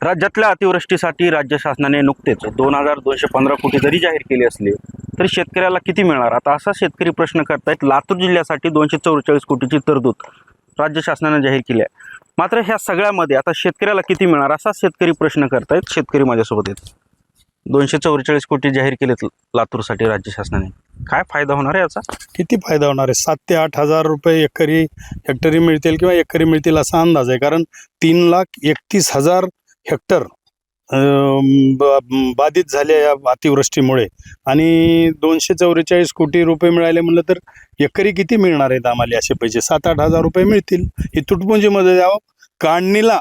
राज्यातल्या अतिवृष्टीसाठी राज्य शासनाने नुकतेच 2215 कोटी जरी जाहीर केले असले तरी शेतकऱ्याला किती मिळणार? आता असा शेतकरी प्रश्न करतायत. लातूर जिल्ह्यासाठी 244 कोटीची तरतूद राज्य शासनाने जाहीर केली आहे. मात्र ह्या सगळ्यामध्ये आता शेतकऱ्याला किती मिळणार असा शेतकरी प्रश्न करतायत. शेतकरी माझ्यासोबत आहेत. 244 कोटी जाहीर केलेत लातूरसाठी राज्य शासनाने. काय फायदा होणार आहे याचा? किती फायदा होणार आहे? 7 ते 8 हजार रुपये हेक्टरी मिळतील किंवा एकरी मिळतील असा अंदाज आहे. कारण 3,31,000 हेक्टर बाधित झाले या अतिवृष्टीमुळे आणि 244 कोटी रुपये मिळाले म्हणलं तर एकरी किती मिळणार आहेत आम्हाला? असे पैसे 7-8 हजार रुपये मिळतील. ही तुटपुंजीमध्ये द्यावं. काढणीला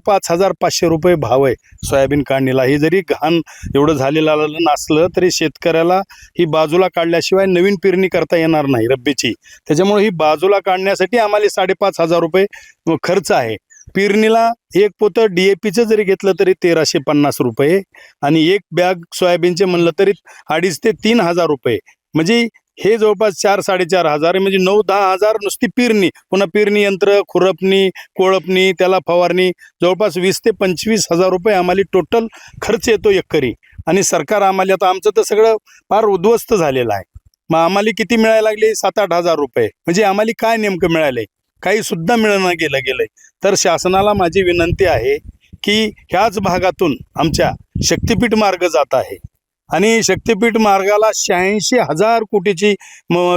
5,500 रुपये भाव आहे. सोयाबीन काढणीला ही जरी घाण एवढं झालेलं नसलं तरी शेतकऱ्याला ही बाजूला काढल्याशिवाय नवीन पेरणी करता येणार नाही रब्बीची. त्याच्यामुळे ही बाजूला काढण्यासाठी आम्हाला 5,500 रुपये खर्च आहे. पेरणीला एक पोतं DAPचं जरी घेतलं तरी 1,350 रुपये आणि एक बॅग सोयाबीनचे म्हणलं तरी 2,500 ते 3,000 रुपये. म्हणजे हे जवळपास 4-4.5 हजार म्हणजे 9-10 हजार नुसती पेरणी. पुन्हा पेरणी यंत्र, खुरपणी, कोळपणी, त्याला फवारणी जवळपास 20,000 ते 25,000 रुपये आम्हाला टोटल खर्च येतो एकरी. आणि सरकार आम्हाला आता आमचं तर सगळं फार उद्ध्वस्त झालेलं आहे. मग आम्हाला किती मिळायला लागले? 7-8 हजार रुपये. म्हणजे आम्हाला काय नेमकं मिळालंय? काही सुद्धा मिळणं गेलंय. तर शासनाला माझी विनंती आहे की ह्याच भागातून आमच्या शक्तिपीठ मार्ग जात आहे आणि शक्तिपीठ मार्गाला 86,000 कोटीची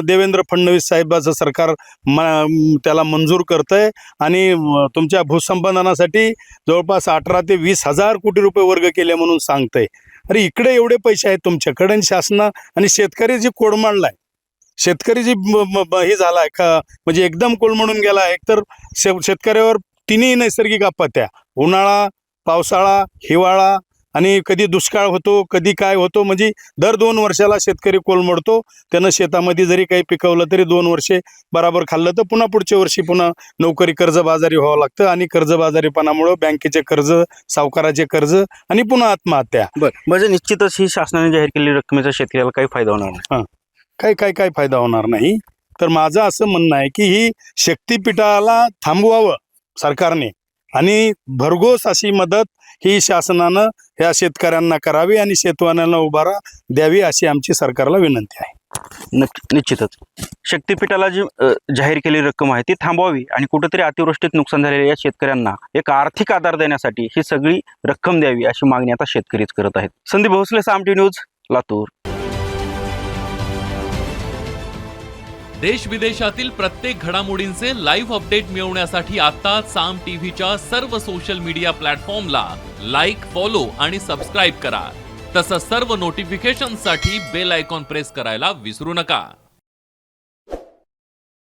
देवेंद्र फडणवीस साहेबाचं सरकार त्याला मंजूर करतंय आणि तुमच्या भूसंपादनासाठी जवळपास 18,000 ते 20,000 कोटी रुपये वर्ग केले म्हणून सांगतंय. अरे इकडे एवढे पैसे आहेत तुमच्याकडे आणि शासना आणि शेतकरी जी कोडमांडलाय, शेतकरी जी हे झालाय का म्हणजे एकदम कोलमडून गेला. एकतर शेतकऱ्यावर तिन्ही नैसर्गिक आपत्त्या, उन्हाळा, पावसाळा, हिवाळा आणि कधी दुष्काळ होतो, कधी काय होतो. म्हणजे दर 2 वर्षाला शेतकरी कोलमडतो. त्यानं शेतामध्ये जरी काही पिकवलं तरी 2 वर्षे बराबर खाल्लं तर पुन्हा पुढच्या वर्षी पुन्हा नोकरी कर्जबाजारी व्हावं लागतं आणि कर्जबाजारीपणामुळं बँकेचे कर्ज, सावकाराचे कर्ज आणि पुन्हा आत्महत्या. म्हणजे निश्चितच ही शासनाने जाहीर केलेली रकमेचा शेतकऱ्याला काही फायदा होणार नाही. काय फायदा होणार नाही. तर माझं असं म्हणणं आहे की ही शक्तिपीठाला थांबवावं सरकारने आणि भरघोस अशी मदत ही शासनानं ह्या शेतकऱ्यांना करावी आणि शेतवाल्यांना उभारा द्यावी अशी आमची सरकारला विनंती आहे. निश्चितच शक्तिपीठाला जी जाहीर केलेली रक्कम आहे ती थांबवावी आणि कुठेतरी अतिवृष्टीत नुकसान झालेल्या या शेतकऱ्यांना एक आर्थिक आधार देण्यासाठी ही सगळी रक्कम द्यावी अशी मागणी आता शेतकरीच करत आहेत. संदीप भोसले, साम टीव्ही न्यूज, लातूर. देश विदेशातील प्रत्येक घडामोडींचे लाईव्ह अपडेट मिळवण्यासाठी आता साम टीव्हीच्या सर्व सोशल मीडिया प्लॅटफॉर्मला लाईक, फॉलो आणि सबस्क्राईब करा. तसंच सर्व नोटिफिकेशनसाठी बेल आयकॉन प्रेस करायला विसरू नका.